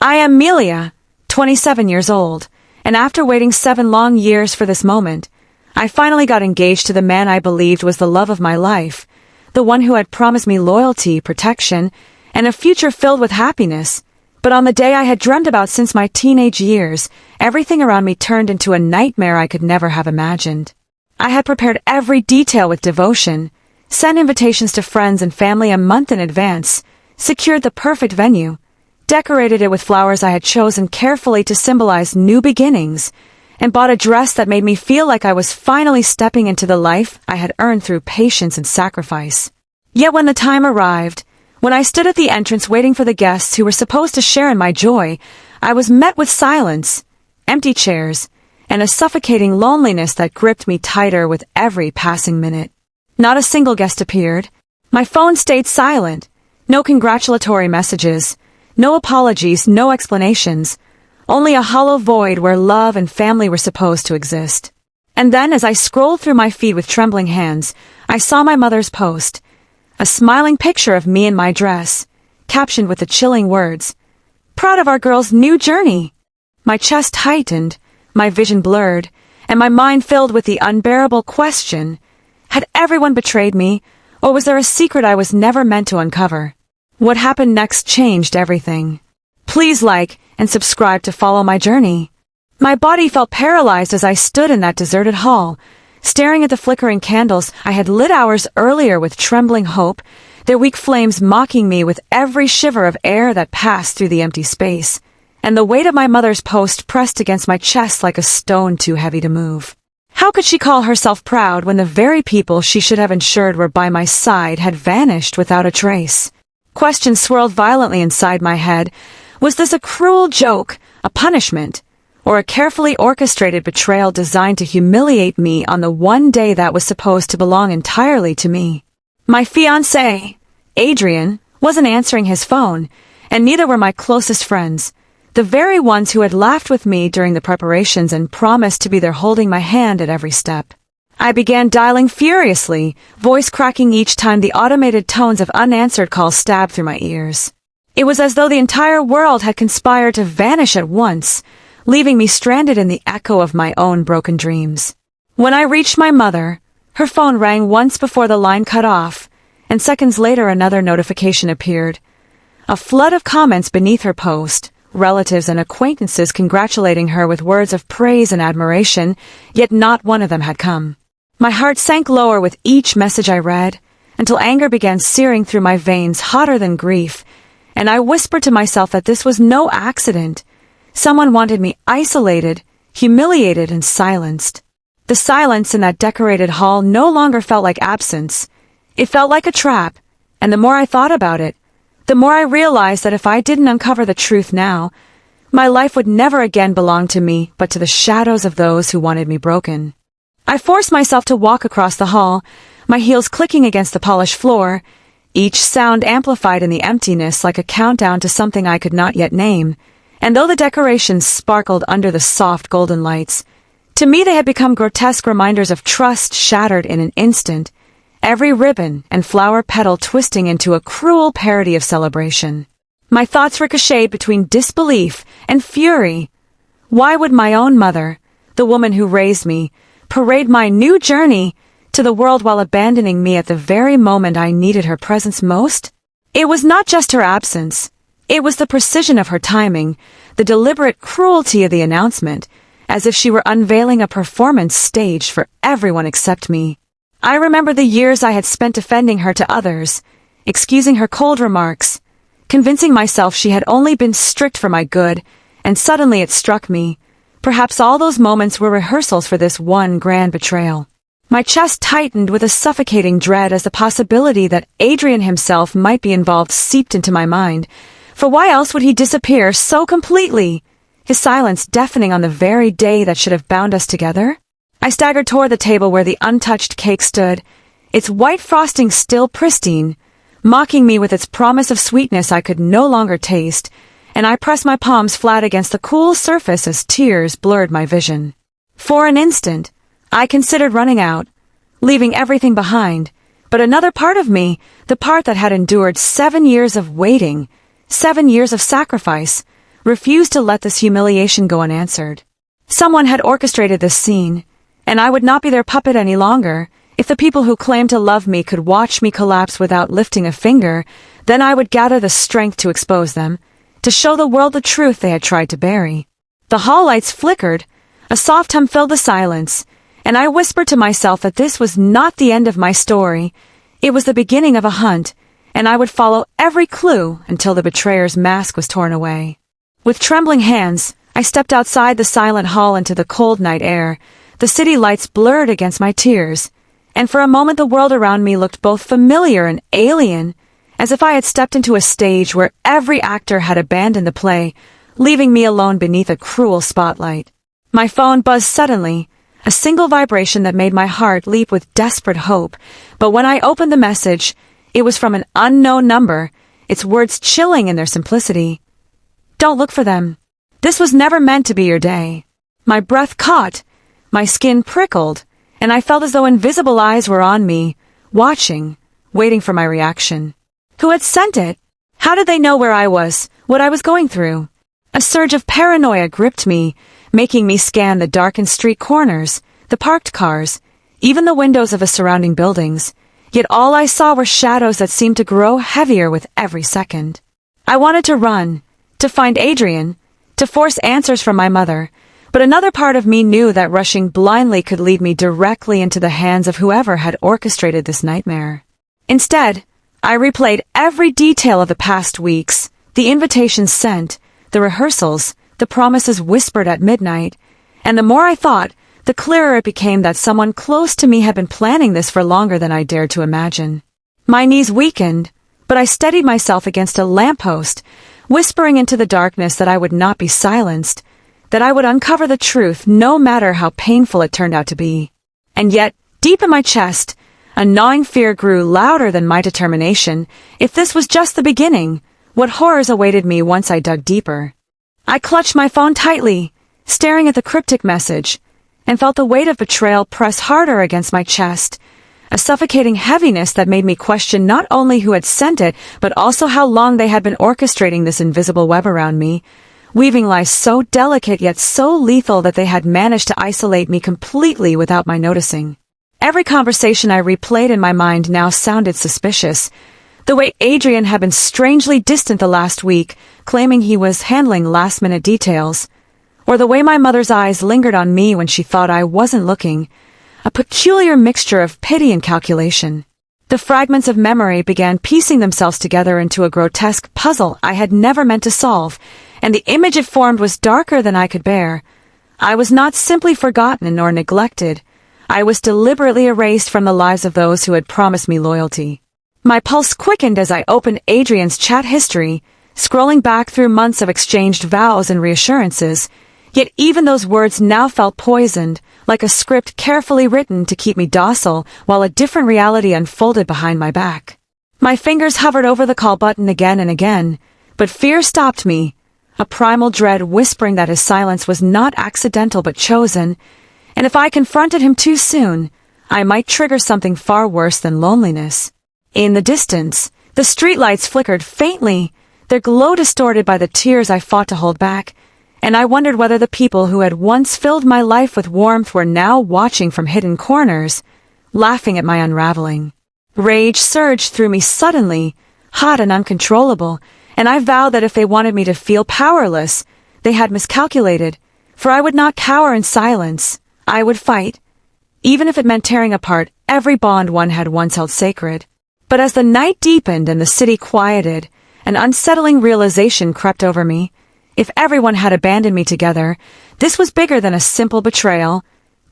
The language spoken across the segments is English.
I am Melia, 27 years old, and after waiting 7 long years for this moment, I finally got engaged to the man I believed was the love of my life, the one who had promised me loyalty, protection, and a future filled with happiness. But on the day I had dreamt about since my teenage years, everything around me turned into a nightmare I could never have imagined. I had prepared every detail with devotion, sent invitations to friends and family a month in advance, secured the perfect venue, decorated it with flowers I had chosen carefully to symbolize new beginnings, and bought a dress that made me feel like I was finally stepping into the life I had earned through patience and sacrifice. Yet when the time arrived, when I stood at the entrance waiting for the guests who were supposed to share in my joy, I was met with silence, empty chairs, and a suffocating loneliness that gripped me tighter with every passing minute. Not a single guest appeared. My phone stayed silent. No congratulatory messages, no apologies, no explanations. Only a hollow void where love and family were supposed to exist. And then, as I scrolled through my feed with trembling hands, I saw my mother's post. A smiling picture of me in my dress, captioned with the chilling words, "Proud of our girl's new journey." My chest tightened, my vision blurred, and my mind filled with the unbearable question, had everyone betrayed me, or was there a secret I was never meant to uncover? What happened next changed everything. Please like and subscribe to follow my journey. My body felt paralyzed as I stood in that deserted hall, staring at the flickering candles I had lit hours earlier with trembling hope, their weak flames mocking me with every shiver of air that passed through the empty space, and the weight of my mother's post pressed against my chest like a stone too heavy to move. How could she call herself proud when the very people she should have ensured were by my side had vanished without a trace? Questions swirled violently inside my head. Was this a cruel joke, a punishment, or a carefully orchestrated betrayal designed to humiliate me on the one day that was supposed to belong entirely to me? My fiancé, Adrian, wasn't answering his phone, and neither were my closest friends, the very ones who had laughed with me during the preparations and promised to be there holding my hand at every step. I began dialing furiously, voice cracking each time the automated tones of unanswered calls stabbed through my ears. It was as though the entire world had conspired to vanish at once, leaving me stranded in the echo of my own broken dreams. When I reached my mother, her phone rang once before the line cut off, and seconds later another notification appeared. A flood of comments beneath her post, relatives and acquaintances congratulating her with words of praise and admiration, yet not one of them had come. My heart sank lower with each message I read, until anger began searing through my veins hotter than grief, and I whispered to myself that this was no accident. Someone wanted me isolated, humiliated, and silenced. The silence in that decorated hall no longer felt like absence. It felt like a trap, and the more I thought about it, the more I realized that if I didn't uncover the truth now, my life would never again belong to me but to the shadows of those who wanted me broken. I forced myself to walk across the hall, my heels clicking against the polished floor, each sound amplified in the emptiness like a countdown to something I could not yet name. And though the decorations sparkled under the soft golden lights, to me they had become grotesque reminders of trust shattered in an instant, every ribbon and flower petal twisting into a cruel parody of celebration. My thoughts ricocheted between disbelief and fury. Why would my own mother, the woman who raised me, parade my new journey to the world while abandoning me at the very moment I needed her presence most? It was not just her absence. It was the precision of her timing, the deliberate cruelty of the announcement, as if she were unveiling a performance staged for everyone except me. I remember the years I had spent defending her to others, excusing her cold remarks, convincing myself she had only been strict for my good, and suddenly it struck me. Perhaps all those moments were rehearsals for this one grand betrayal. My chest tightened with a suffocating dread as the possibility that Adrian himself might be involved seeped into my mind. For why else would he disappear so completely? His silence deafening on the very day that should have bound us together? I staggered toward the table where the untouched cake stood, its white frosting still pristine, mocking me with its promise of sweetness I could no longer taste, and I pressed my palms flat against the cool surface as tears blurred my vision. For an instant, I considered running out, leaving everything behind, but another part of me, the part that had endured 7 years of waiting, 7 years of sacrifice, refused to let this humiliation go unanswered. Someone had orchestrated this scene, and I would not be their puppet any longer. If the people who claimed to love me could watch me collapse without lifting a finger, then I would gather the strength to expose them, to show the world the truth they had tried to bury. The hall lights flickered, a soft hum filled the silence, and I whispered to myself that this was not the end of my story. It was the beginning of a hunt, and I would follow every clue until the betrayer's mask was torn away. With trembling hands, I stepped outside the silent hall into the cold night air. The city lights blurred against my tears, and for a moment the world around me looked both familiar and alien, as if I had stepped into a stage where every actor had abandoned the play, leaving me alone beneath a cruel spotlight. My phone buzzed suddenly, a single vibration that made my heart leap with desperate hope, but when I opened the message, it was from an unknown number, its words chilling in their simplicity. Don't look for them. This was never meant to be your day. My breath caught, my skin prickled, and I felt as though invisible eyes were on me, watching, waiting for my reaction. Who had sent it? How did they know where I was, what I was going through? A surge of paranoia gripped me, making me scan the darkened street corners, the parked cars, even the windows of the surrounding buildings, yet all I saw were shadows that seemed to grow heavier with every second. I wanted to run, to find Adrian, to force answers from my mother, but another part of me knew that rushing blindly could lead me directly into the hands of whoever had orchestrated this nightmare. Instead, I replayed every detail of the past weeks, the invitations sent, the rehearsals, the promises whispered at midnight, and the more I thought, the clearer it became that someone close to me had been planning this for longer than I dared to imagine. My knees weakened, but I steadied myself against a lamppost, whispering into the darkness that I would not be silenced, that I would uncover the truth no matter how painful it turned out to be. And yet, deep in my chest, a gnawing fear grew louder than my determination. If this was just the beginning, what horrors awaited me once I dug deeper? I clutched my phone tightly, staring at the cryptic message, and felt the weight of betrayal press harder against my chest, a suffocating heaviness that made me question not only who had sent it, but also how long they had been orchestrating this invisible web around me, weaving lies so delicate yet so lethal that they had managed to isolate me completely without my noticing. Every conversation I replayed in my mind now sounded suspicious. The way Adrian had been strangely distant the last week, claiming he was handling last-minute details, or the way my mother's eyes lingered on me when she thought I wasn't looking, a peculiar mixture of pity and calculation. The fragments of memory began piecing themselves together into a grotesque puzzle I had never meant to solve, and the image it formed was darker than I could bear. I was not simply forgotten nor neglected. I was deliberately erased from the lives of those who had promised me loyalty. My pulse quickened as I opened Adrian's chat history, scrolling back through months of exchanged vows and reassurances, yet even those words now felt poisoned, like a script carefully written to keep me docile while a different reality unfolded behind my back. My fingers hovered over the call button again and again, but fear stopped me, a primal dread whispering that his silence was not accidental but chosen, and if I confronted him too soon, I might trigger something far worse than loneliness. In the distance, the streetlights flickered faintly, their glow distorted by the tears I fought to hold back, and I wondered whether the people who had once filled my life with warmth were now watching from hidden corners, laughing at my unraveling. Rage surged through me suddenly, hot and uncontrollable, and I vowed that if they wanted me to feel powerless, they had miscalculated, for I would not cower in silence. I would fight, even if it meant tearing apart every bond one had once held sacred. But as the night deepened and the city quieted, an unsettling realization crept over me. If everyone had abandoned me together, this was bigger than a simple betrayal.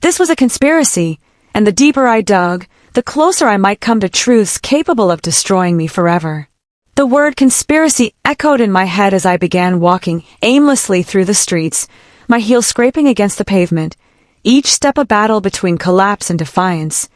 This was a conspiracy, and the deeper I dug, the closer I might come to truths capable of destroying me forever. The word conspiracy echoed in my head as I began walking aimlessly through the streets, my heels scraping against the pavement, each step a battle between collapse and defiance.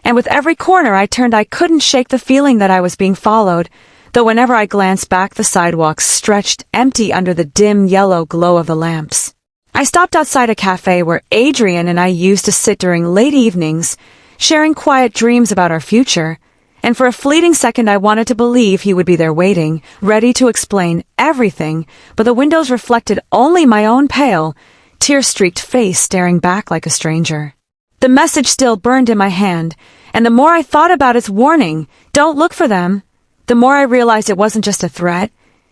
And with every corner I turned, I couldn't shake the feeling that I was being followed, though whenever I glanced back, the sidewalks stretched empty under the dim yellow glow of the lamps. I stopped outside a cafe where Adrian and I used to sit during late evenings, sharing quiet dreams about our future, and for a fleeting second I wanted to believe he would be there waiting, ready to explain everything, but the windows reflected only my own pale, tear-streaked face staring back like a stranger. The message still burned in my hand, and the more I thought about its warning, "Don't look for them," the more I realized it wasn't just a threat.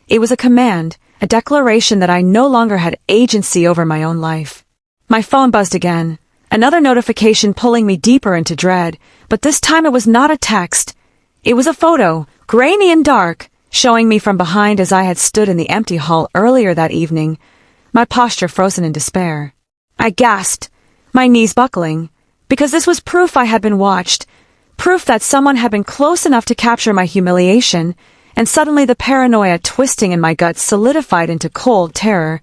It was a command, a declaration that I no longer had agency over my own life. My phone buzzed again, another notification pulling me deeper into dread, but this time it was not a text. It was a photo, grainy and dark, showing me from behind as I had stood in the empty hall earlier that evening, my posture frozen in despair. I gasped, my knees buckling, because this was proof I had been watched, proof that someone had been close enough to capture my humiliation, and suddenly the paranoia twisting in my guts solidified into cold terror.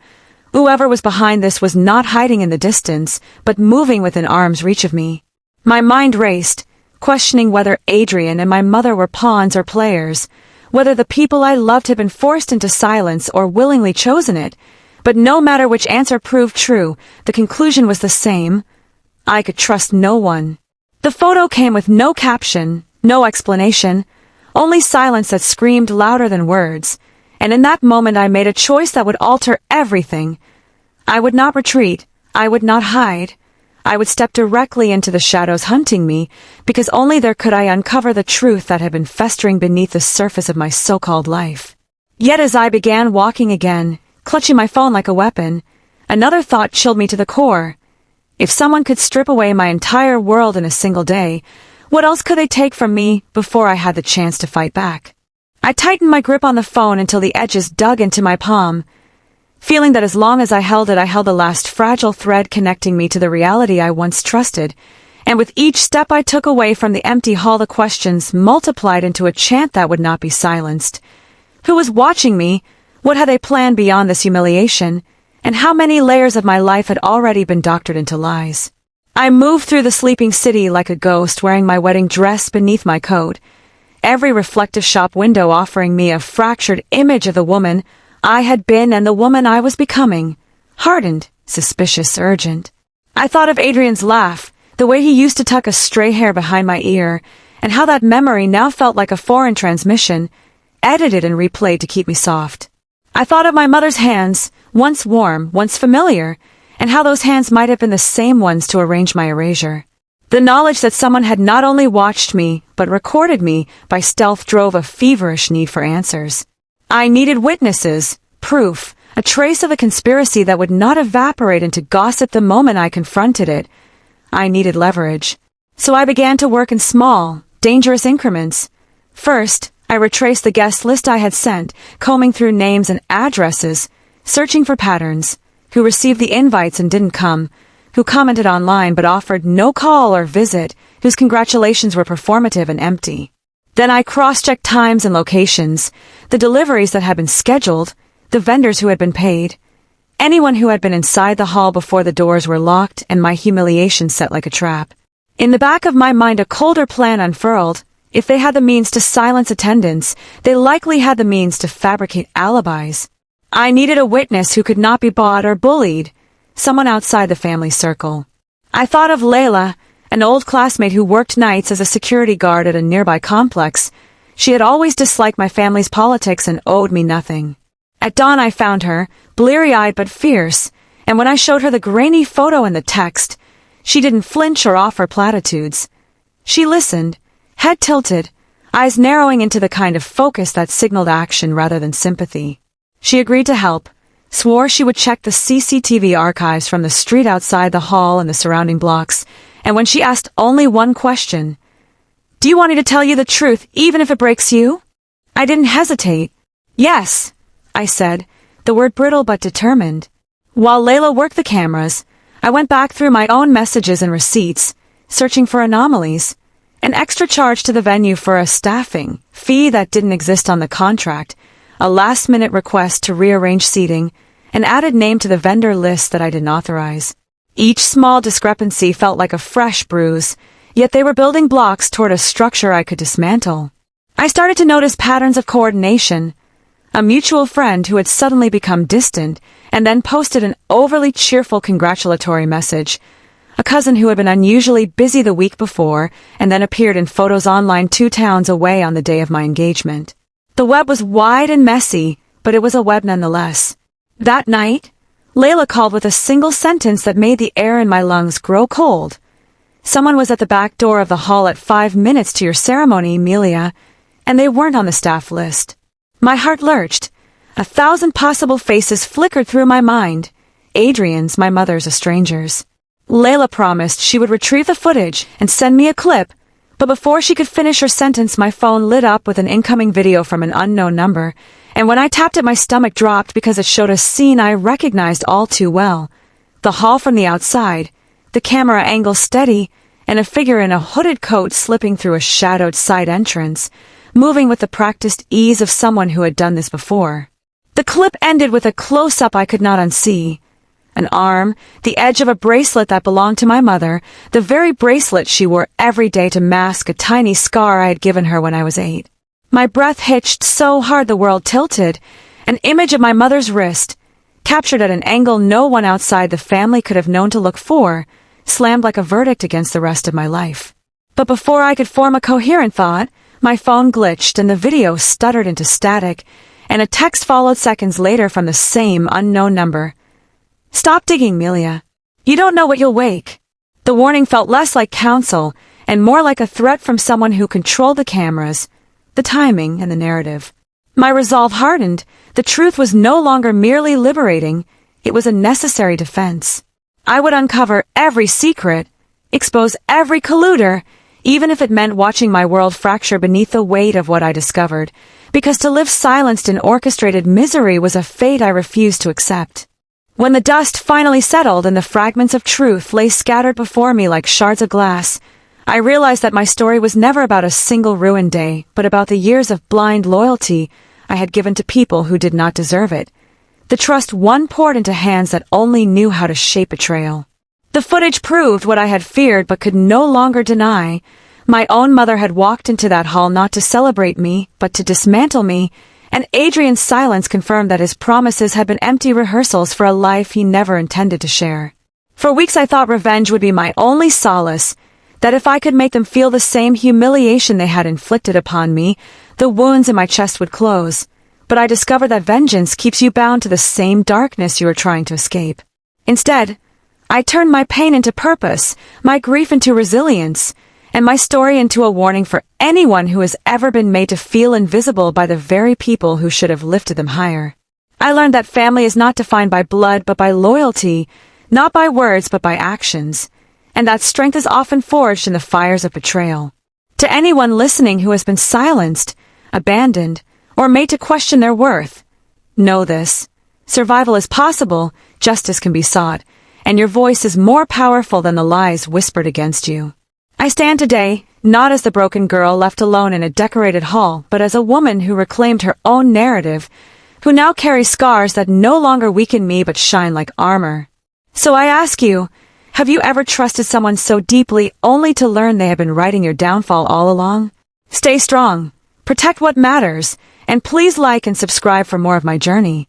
Whoever was behind this was not hiding in the distance, but moving within arm's reach of me. My mind raced, questioning whether Adrian and my mother were pawns or players, whether the people I loved had been forced into silence or willingly chosen it. But no matter which answer proved true, the conclusion was the same. I could trust no one. The photo came with no caption, no explanation, only silence that screamed louder than words, and in that moment I made a choice that would alter everything. I would not retreat, I would not hide. I would step directly into the shadows hunting me, because only there could I uncover the truth that had been festering beneath the surface of my so-called life. Yet as I began walking again, clutching my phone like a weapon, another thought chilled me to the core. If someone could strip away my entire world in a single day, what else could they take from me before I had the chance to fight back? I tightened my grip on the phone until the edges dug into my palm, feeling that as long as I held it, I held the last fragile thread connecting me to the reality I once trusted, and with each step I took away from the empty hall, the questions multiplied into a chant that would not be silenced. Who was watching me? What had they planned beyond this humiliation? And how many layers of my life had already been doctored into lies? I moved through the sleeping city like a ghost, wearing my wedding dress beneath my coat, every reflective shop window offering me a fractured image of the woman I had been and the woman I was becoming, hardened, suspicious, urgent. I thought of Adrian's laugh, the way he used to tuck a stray hair behind my ear, and how that memory now felt like a foreign transmission, edited and replayed to keep me soft. I thought of my mother's hands, once warm, once familiar, and how those hands might have been the same ones to arrange my erasure. The knowledge that someone had not only watched me, but recorded me by stealth drove a feverish need for answers. I needed witnesses, proof, a trace of a conspiracy that would not evaporate into gossip the moment I confronted it. I needed leverage. So I began to work in small, dangerous increments. First, I retraced the guest list I had sent, combing through names and addresses, searching for patterns, who received the invites and didn't come, who commented online but offered no call or visit, whose congratulations were performative and empty. Then I cross-checked times and locations, the deliveries that had been scheduled, the vendors who had been paid, anyone who had been inside the hall before the doors were locked, and my humiliation set like a trap. In the back of my mind a colder plan unfurled. If they had the means to silence attendance, they likely had the means to fabricate alibis. I needed a witness who could not be bought or bullied, someone outside the family circle. I thought of Layla, an old classmate who worked nights as a security guard at a nearby complex. She had always disliked my family's politics and owed me nothing. At dawn I found her, bleary-eyed but fierce, and when I showed her the grainy photo and the text, she didn't flinch or offer platitudes. She listened, head tilted, eyes narrowing into the kind of focus that signaled action rather than sympathy. She agreed to help, swore she would check the CCTV archives from the street outside the hall and the surrounding blocks, and when she asked only one question, "Do you want me to tell you the truth even if it breaks you?" I didn't hesitate. "Yes," I said, the word brittle but determined. While Layla worked the cameras, I went back through my own messages and receipts, searching for anomalies. An extra charge to the venue for a staffing fee that didn't exist on the contract, a last-minute request to rearrange seating, an added name to the vendor list that I didn't authorize. Each small discrepancy felt like a fresh bruise, yet they were building blocks toward a structure I could dismantle. I started to notice patterns of coordination. A mutual friend who had suddenly become distant and then posted an overly cheerful congratulatory message. a cousin who had been unusually busy the week before and then appeared in photos online 2 towns away on the day of my engagement. The web was wide and messy, but it was a web nonetheless. That night, Layla called with a single sentence that made the air in my lungs grow cold. Someone was at the back door of the hall at 5 minutes to your ceremony, Melia, and they weren't on the staff list. My heart lurched. 1,000 possible faces flickered through my mind. Adrian's, my mother's, a stranger's. Layla promised she would retrieve the footage and send me a clip, but before she could finish her sentence, my phone lit up with an incoming video from an unknown number, and when I tapped it, my stomach dropped because it showed a scene I recognized all too well. The hall from the outside, the camera angle steady, and a figure in a hooded coat slipping through a shadowed side entrance, moving with the practiced ease of someone who had done this before. The clip ended with a close-up I could not unsee. An arm, the edge of a bracelet that belonged to my mother, the very bracelet she wore every day to mask a tiny scar I had given her when I was 8. My breath hitched so hard the world tilted. An image of my mother's wrist, captured at an angle no one outside the family could have known to look for, slammed like a verdict against the rest of my life. But before I could form a coherent thought, my phone glitched and the video stuttered into static, and a text followed seconds later from the same unknown number. "Stop digging, Melia. You don't know what you'll wake." The warning felt less like counsel and more like a threat from someone who controlled the cameras, the timing, and the narrative. My resolve hardened. The truth was no longer merely liberating, it was a necessary defense. I would uncover every secret, expose every colluder, even if it meant watching my world fracture beneath the weight of what I discovered, because to live silenced in orchestrated misery was a fate I refused to accept. When the dust finally settled and the fragments of truth lay scattered before me like shards of glass, I realized that my story was never about a single ruined day, but about the years of blind loyalty I had given to people who did not deserve it. The trust one poured into hands that only knew how to shape betrayal. The footage proved what I had feared but could no longer deny. My own mother had walked into that hall not to celebrate me, but to dismantle me, and Adrian's silence confirmed that his promises had been empty rehearsals for a life he never intended to share. For weeks I thought revenge would be my only solace, that if I could make them feel the same humiliation they had inflicted upon me, the wounds in my chest would close. But I discovered that vengeance keeps you bound to the same darkness you are trying to escape. Instead, I turned my pain into purpose, my grief into resilience, and my story into a warning for anyone who has ever been made to feel invisible by the very people who should have lifted them higher. I learned that family is not defined by blood but by loyalty, not by words but by actions, and that strength is often forged in the fires of betrayal. To anyone listening who has been silenced, abandoned, or made to question their worth, know this: survival is possible, justice can be sought, and your voice is more powerful than the lies whispered against you. I stand today, not as the broken girl left alone in a decorated hall, but as a woman who reclaimed her own narrative, who now carries scars that no longer weaken me but shine like armor. So I ask you, have you ever trusted someone so deeply only to learn they have been writing your downfall all along? Stay strong, protect what matters, and please like and subscribe for more of my journey.